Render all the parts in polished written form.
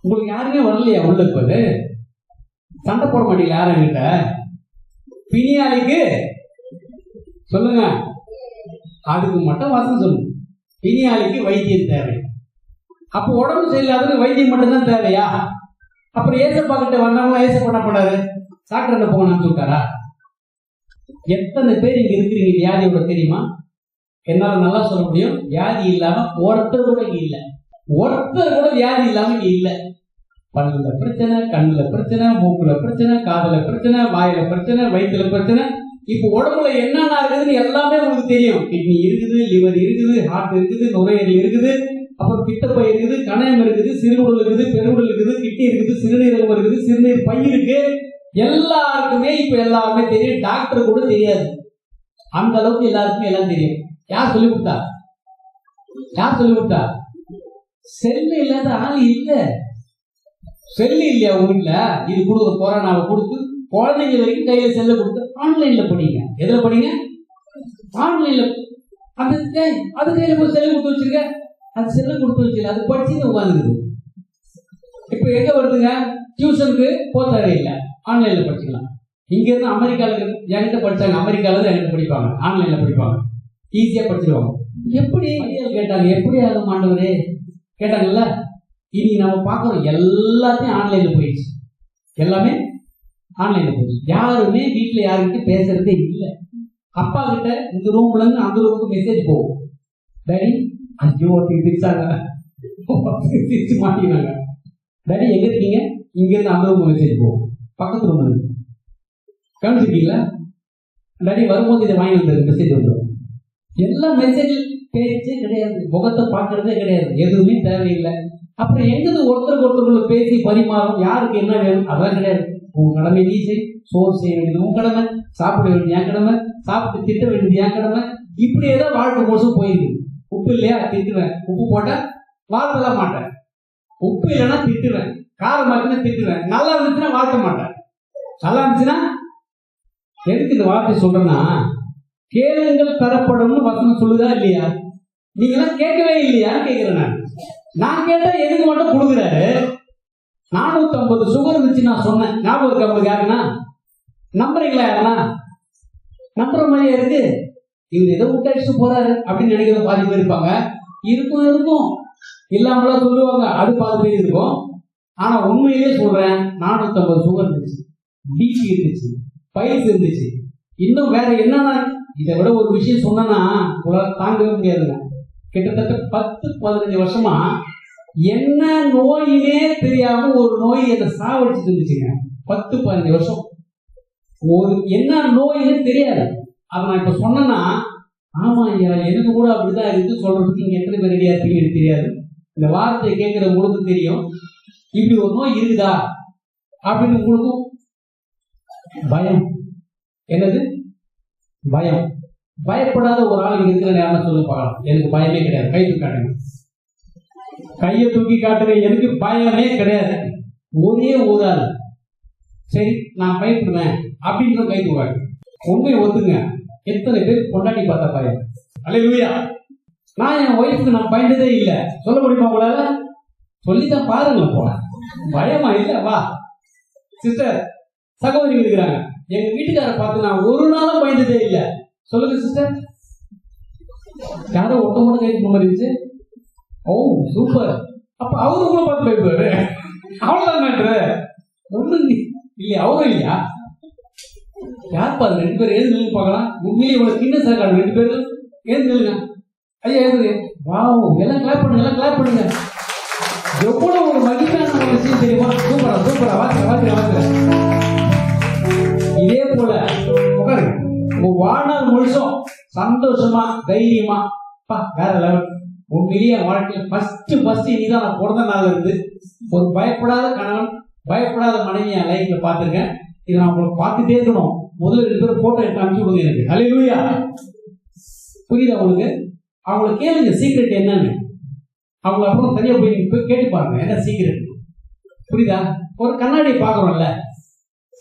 உங்களுக்கு யாருமே வரலையா உள்ள? இப்போது சண்டை போட மாட்டீங்க யாருங்கிட்ட? பிணியாளிக்கு சொல்லுங்க, அதுக்கு மட்டும் வசனம் சொல்லுங்க. பிணியாளிக்கு வைத்தியம் தேவை. அப்போ உடம்பு சரியில்லாதது வைத்தியம் மட்டும்தான் தேவையா? அப்புறம் ஏசப்பா கிட்ட வந்தவங்க ஏசப்பா என்ன பண்ணாரு? டாக்டர்கிட்ட போகணும்னு சொல்லிட்டாரா? எத்தனை பேர் இங்க இருக்கிறீங்க வியாதியோட தெரியுமா? என்னால நல்லா சொல்ல முடியும், வியாதி இல்லாம ஒருத்தர் கூட இங்க இல்லை. ஒருத்தர் கூட வியாதி இல்லாம இங்க இல்லை. பல்லுல பிரச்சனை, கண்ணுல பிரச்சனை, மூக்குல பிரச்சனை, காதுல பிரச்சனை, வாயில பிரச்சனை, வயிற்றுல பிரச்சனை. இப்போ உடம்புல என்னென்ன இருக்குதுன்னு எல்லாமே உங்களுக்கு தெரியும். கிட்னி இருக்குது, லிவர் இருக்குது, ஹார்ட் இருக்குது, நுரையீரல் இருக்குது, அப்புறம் பித்தப்பை இருக்குது, கணையம் இருக்குது, சிறுகுடல் இருக்குது, பெருகுடல் இருக்குது, கிட்னி இருக்குது, சிறுநீரகம் இருக்குது, சிறுநீர் பை இருக்கு. எல்லாருக்குமே இப்ப எல்லாருமே தெரியும். டாக்டர் கூட தெரியாது. அந்த அளவுக்கு எல்லாருக்குமே எல்லாம் தெரியும். யார் சொல்லி கொடுத்தா? யார் சொல்லி கொடுத்தா? செல்லு இல்லாத ஆள் இல்ல. செல்லு இல்லையா உங்க வீட்டுல? இது கொடுக்க கொரோனாவை கொடுத்து குழந்தைங்க வரைக்கும் கையில செல்ல கொடுத்து ஆன்லைன்ல படிங்க. எதுல படிங்க? ஆன்லைன்ல. அது கையில போய் செல்ல கொடுத்து வச்சிருக்க, அது செல்ல கொடுத்து வச்சிருக்க, அது படிச்சு உட்காந்துருக்குது. இப்ப எங்க வருதுங்க? டியூஷனுக்கு போக தேவையில்லை, ஆன்லைன்ல படிச்சுக்கலாம். இங்க இருந்து அமெரிக்கால என்கிட்ட படிச்சாங்க, அமெரிக்கால இருந்து என்கிட்ட படிப்பாங்க, ஆன்லைன்ல படிப்பாங்க, ஈஸியா படிச்சிருவாங்க. எப்படி கேட்டாங்க, எப்படி ஆகும் ஆண்டவரே கேட்டாங்கல்ல. இனி நம்ம பார்க்கறோம் எல்லாத்தையும் ஆன்லைன்ல போயிடுச்சு. எல்லாமே ஆன்லைன்ல போயிடுச்சு. யாருமே வீட்டுல யாருக்கிட்ட பேசுறதே இல்லை. அப்பா கிட்ட இந்த ரூம்ல இருந்து அந்த ரூமுக்கு மெசேஜ் போகும். டாடி ஐயோ திரிச்சாங்க, திரிச்சு மாட்டினாங்க. டாடி எங்க இருக்கீங்க? இங்க இருந்து அந்த ரூம் மெசேஜ் போகும், பக்கத்து ரூம்ல இருந்து. கவனிச்சிருக்கீங்களா? டாடி வரும்போது இதை வாங்கி வந்துருக்கு, மெசேஜ் வந்துடும். எல்லா மெசேஜ் பேச்சே கிடையாது, முகத்தை பார்க்கறதே கிடையாது, எதுவுமே தேவையில்லை. அப்புறம் எங்கது ஒருத்தருக்கு ஒருத்தருக்குள்ள பேசி பரிமாறும், யாருக்கு என்ன வேணும் அதெல்லாம் கிடையாது. உன் கடமை நீ செய், சோறு செய்ய வேண்டியது உன் கடமை, சாப்பிட வேண்டியது என் கடமை, சாப்பிட்டு திட்ட வேண்டியது என் கடமை. இப்படியே தான் வாழ்க்கை மோசம் போயிருக்கு. உப்பு இல்லையா திட்டுவேன், உப்பு போட்டா வாழ்த்தலாம் மாட்டேன். உப்பு இல்லைன்னா திட்டுவேன், காரம் இருக்குன்னா திட்டுவேன், நல்லா இருந்துச்சுன்னா வாழ்த்த மாட்டேன். நல்லா இருந்துச்சுன்னா எதுக்கு இந்த வார்த்தை சொல்றேன்னா, கேளுங்கள் தரப்படும் வசனம் சொல்லுதா இல்லையா? நீங்களாம் கேட்கவே இல்லையான்னு கேட்கிறேன். நான் கேட்டா எதுக்கு மட்டும் கொடுக்குறாரு? 450 சுகர் இருந்துச்சு நான் சொன்னேன், ஞாபகம் இருக்கு உங்களுக்கு? யாருன்னா நம்புறீங்களா? யாருன்னா நம்புற மாதிரியா இருக்கு? இவர் ஏதோ விட்டு போறாரு அப்படின்னு நினைக்கிற பாதி பேர் இருப்பாங்க. இருக்கும் இல்லாமலாம் சொல்லுவாங்க, அது பாதி பேர் இருக்கும். ஆனா உண்மையிலேயே சொல்றேன், 450 சுகர் இருந்துச்சு, பிபி இருந்துச்சு, பைல்ஸ் இருந்துச்சு, இன்னும் வேற என்னன்னா இதை விட ஒரு விஷயம் சொன்னா தாங்கவே முடியாதுங்க. கிட்டத்தட்ட 10-15 வருஷமா என்ன நோயினே தெரியாம ஒரு நோய் என்னை சாவடிச்சுட்டு இருந்துச்சுங்க. 10-15 வருஷம் ஒரு என்ன நோயினே தெரியாது. அதை நான் இப்ப சொன்னா, ஆமா ஐயா எனக்கு கூட அப்படிதான் இருக்கு சொல்றதுக்கு இங்க எத்தனை பேர் ரெடியா இருப்பீங்க எனக்கு தெரியாது. இந்த வார்த்தையை கேட்கிற உங்களுக்கு தெரியும், இப்படி ஒரு நோய் இருக்குதா அப்படின்னு. உங்களுக்கும் பயம். என்னது பயம்? பயப்படாத ஒரு ஆள் இங்க இருக்கிற நேரம் சொல்லி பார்க்கலாம். எனக்கு பயமே கிடையாது, கை தூக்கி காட்டுங்க. கையை தூக்கி காட்டுங்க, எனக்கு பயமே கிடையாது. ஒரே ஒரு ஆள் சரி நான் பயப்படுவேன் அப்படின்ற கை தூக்காங்க. உண்மையை ஒத்துங்க. எத்தனை பேர் பொண்டாட்டி பார்த்தா பயம்? அல்லேலூயா. நான் என் ஒய்ஃபுக்கு நான் பயந்ததே இல்லை. சொல்ல முடியுமா உங்களால? சொல்லித்தான் பாருங்க. போல பயமா இல்லை? வா சிஸ்டர், சகோதரி இருக்கிறாங்க, எங்க வீட்டுக்கார பார்த்து நான் ஒரு நாளும் பயந்ததே இல்லை. சொல்லுங்க சிஸ்டர். யாரோ ஒருத்தவங்க கைக்கு இருந்துச்சு. ஓ சூப்பர். அப்ப அவரு கூட பார்த்து பயப்படுவாரு. அவ்வளவுதான் மேட்ரு. ஒண்ணு இல்லையா? அவரும் இல்லையா? யார் பாரு 2 பேரும் எழுந்து நின்று பார்க்கலாம். உண்மையிலே இவ்வளவு சின்ன சார் 2 பேரும் எழுந்து நில்லுங்க. ஐயா எழுது. வாவ், எல்லாம் கிளாப் பண்ணுங்க, எல்லாம் கிளாப் பண்ணுங்க. எவ்வளவு ஒரு மகிழ்ச்சியான விஷயம் தெரியுமா? சூப்பரா சூப்பரா. வாத்துற இதே போல உட்காருங்க. உங்க வாழ்நாள் முழுசும் சந்தோஷமா தைரியமா வேற லெவல். உண்மையிலேயே வாழ்க்கையில ஃபர்ஸ்ட் இனிதான் நான் பிறந்த நாள் இருந்து ஒரு பயப்படாத கணவன், பயப்படாத மனைவி என் லைஃப்ல பார்த்துருக்கேன். இதை நான் உங்களுக்கு பார்த்துட்டே இருக்கணும். முதல்ல 2 பேரும் போட்டோ எடுத்து அனுப்பிச்சு கொடுங்க எனக்கு. அல்லேலூயா. புரியுதா உங்களுக்கு? அவங்கள கேளுங்க சீக்ரெட் என்னன்னு. அவங்கள அப்புறம் தனியா போய் கேட்டு பாருங்க என்ன சீக்ரெட். புரியுதா? ஒரு கண்ணாடி பாக்குறோம்ல,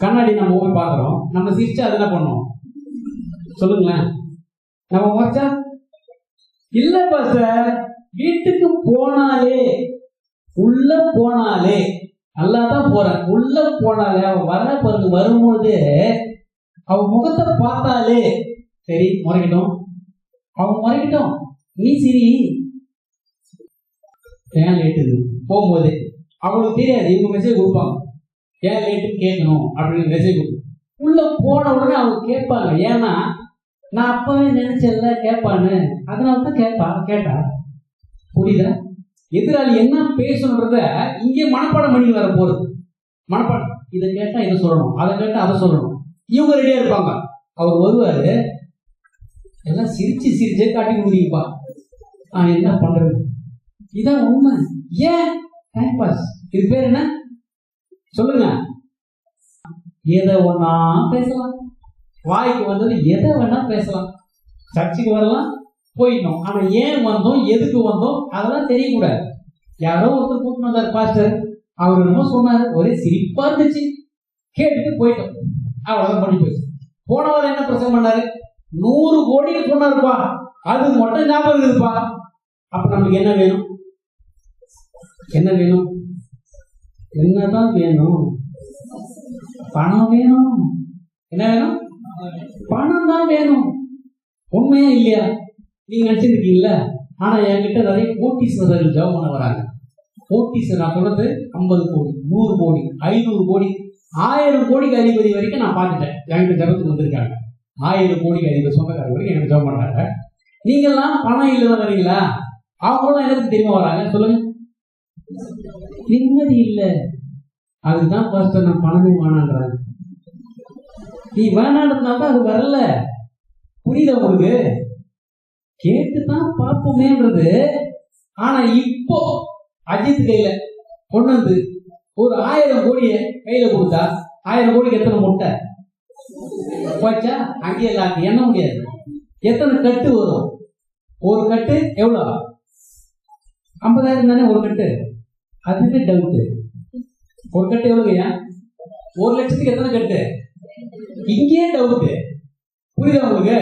கண்ணாடி நம்ம போய் பாக்குறோம், நம்ம சிரிச்சா அது என்ன பண்ணுவோம் சொல்லுங்களேன்? நம்ம முறைச்சா இல்லப்பா சார், வீட்டுக்கு போனாலே உள்ள போனாலே நல்லா தான் போறேன், உள்ள போனாலே அவன் வர பிறகு வரும்போது அவன் முகத்தை பார்த்தாலே சரி முறைக்கட்டும், அவன் முறைக்கட்டும், நீ சரி ஏன் லேட்டு போகும்போது அவங்களுக்கு தெரியாது, இவங்க மெசேஜ் கொடுப்பாங்க ஏன் லேட்டுன்னு கேட்கணும் அப்படின்னு மெசேஜ் கொடுக்கும். உள்ள போன உடனே அவங்க கேட்பாங்க, ஏன்னா நான் அப்பவே நினைச்சல கேட்பான்னு, அதனால தான் கேட்டா. புரியுதா? எதிராளி என்ன பேசணுன்றத இங்கே மனப்பாடம் பண்ணி வர போறது. மனப்பாடம், இதை கேட்டா இதை சொல்லணும், அதை கேட்டா அதை சொல்லணும். இவங்க ரெடியா இருப்பாங்க. அவர் வருவாரு, எல்லாம் சிரிச்சே காட்டி முடியுப்பா, என்ன பண்றது, இதான் உண்மை. ஏன் டைம் பாஸ்? இது பேர் என்ன சொல்லுங்க? எதை ஒன்னா பேசலாம், வாய்க்கு வந்தது எதை வேணா பேசலாம், சர்ச்சுக்கு வரலாம் போயிட்டோம். ஆனா ஏன் வந்தோம், எதுக்கு வந்தோம் அதெல்லாம் தெரியக்கூடாது. யாரோ ஒருத்தர் கூப்பிட்டு வந்தார் பாஸ்டர், அவர் என்னமோ சொன்னாரு, ஒரே சிரிப்பா இருந்துச்சு, கேட்டுட்டு போயிட்டோம், அவ்வளவுதான் பண்ணி போயிடுச்சு. போனவர் என்ன பிரசங்கம் பண்ணாரு, 100 கோடிக்கு சொன்னாருப்பா, அது மட்டும் ஞாபகம் இருக்குப்பா. அப்ப நமக்கு என்ன வேணும்? என்ன வேணும்? என்னதான் வேணும்? பணம் வேணும். என்ன வேணும்? பணம் தான் வேணும். உண்மையா இல்லையா? நீங்க நினைச்சிருக்கீங்களா? ஆனா என்கிட்ட நிறைய கோட்டீஸ்வரர்கள் ஜெபம் பண்ண வராங்க. கோட்டீஸ்வரர் நான் சொல்றது 50 கோடி, 100 கோடி, 500 கோடி, 1000 கோடிக்கு அதிபதி வரைக்கும் நான் பார்த்துட்டேன். என்கிட்ட ஜெபத்துக்கு வந்திருக்காங்க. 1000 கோடிக்கு அதிபதி சொந்தக்காரர் வரைக்கும் எனக்கு ஜெபம் பண்றாங்க. நீங்கெல்லாம் பணம் இல்லைன்னு வரீங்களா? அவங்களும் எனக்கு தெரியுமா வராங்க? சொல்லுங்க. நிம்மதி இல்லை. அதுதான் பாஸ்டர் நான் பணமே வேணான்றாங்க. நீ வேணான்றதுனால தான் அது வரல. புரியுதா உங்களுக்கு? கேட்டுதான் பார்ப்போமேன்றது. ஆனா இப்போ அஜித் கையில கொண்டு வந்து ஒரு 1000 கோடியை கையில கொடுத்தா 1000 கோடிக்கு எத்தனை முட்டை போச்சா? அங்கே எல்லாம் எண்ண முடியாது. எத்தனை கட்டு வரும்? ஒரு கட்டு எவ்வளவு? 50,000 தானே ஒரு கட்டு. அதுக்கு டவுட். ஒரு கட்டு எவ்வளவுயா? 1 லட்சத்துக்கு எத்தனை கட்டு? இங்கே டவுட். புரியுதா உங்களுக்கு?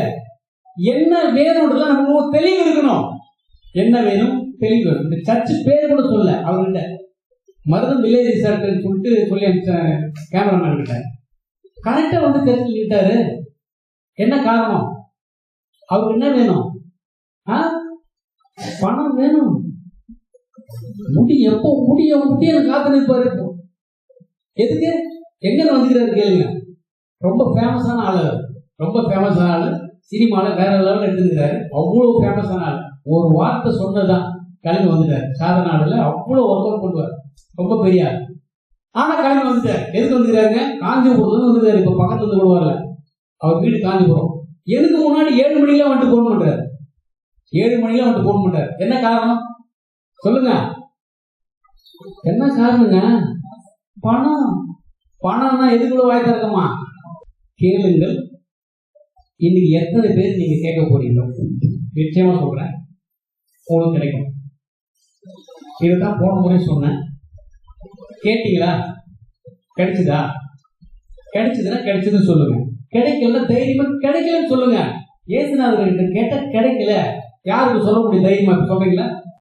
என்ன வேணும்ன்றதுல நமக்கு தெளிவு இருக்கணும். என்ன வேணும்? தெளிவு. இந்த சர்ச்சு பேர் கூட சொல்ல அவர்கிட்ட, மருதம் வில்லேஜ் ரிசார்ட் சொல்லிட்டு சொல்லி கேமராமேன் கிட்ட கரெக்டா வந்து தெரிஞ்சுக்கிட்டாரு. என்ன காரணம்? அவருக்கு என்ன வேணும்? பணம் வேணும். முடி எப்போ முடிய காத்து நிற்பாரு. எதுக்கு? எங்க வந்துக்கிறாரு கேளுங்க. ரொம்ப ஃபேமஸான ஆளு, ரொம்ப ஃபேமஸான ஆளு, சினிமால வேற லெவலில் எடுத்துக்கிறாரு. அவ்வளவு ஃபேமஸான ஆளு. ஒரு வார்த்தை சொன்னதான் கிளம்பி வந்துட்டாரு. சாதாரண ஆளுல அவ்வளவு ஒர்க் அவுட் பண்ணுவார், ரொம்ப பெரிய ஆள். ஆனா கிளம்பி வந்துட்டார். எதுக்கு வந்துக்கிறாருங்க? காஞ்சிபுரத்துல வந்துருக்காரு. இப்ப பக்கத்துல வந்து கூட வரல. அவர் வீடு காஞ்சிபுரம். எதுக்கு முன்னாடி 7 மணிக்கெல்லாம் வந்துட்டு போன் பண்றாரு. 7 மணிக்கெல்லாம் வந்துட்டு போன் பண்றாரு. என்ன காரணம் சொல்லுங்க? என்ன காரணங்க? பணம். பணம்னா எதுக்குள்ள வாய் திறக்குமா? கேளுங்கள். இன்னைக்கு எத்தனை பேர் நீங்க கேட்க போறீங்களோ நிச்சயமா சொல்றேன், உங்களுக்கு கிடைக்கும். இதுதான் போன முறை சொன்னேன். கேட்டீங்களா? கிடைச்சதா? கிடைச்சதுன்னா கிடைச்சதுன்னு சொல்லுங்க. கிடைக்கல தைரியமா கிடைக்கலன்னு சொல்லுங்க. ஏசுநாதர்கிட்ட கேட்ட கிடைக்கல, யாருக்கு சொல்ல முடியும் தைரியமா? சொல்றீங்களா?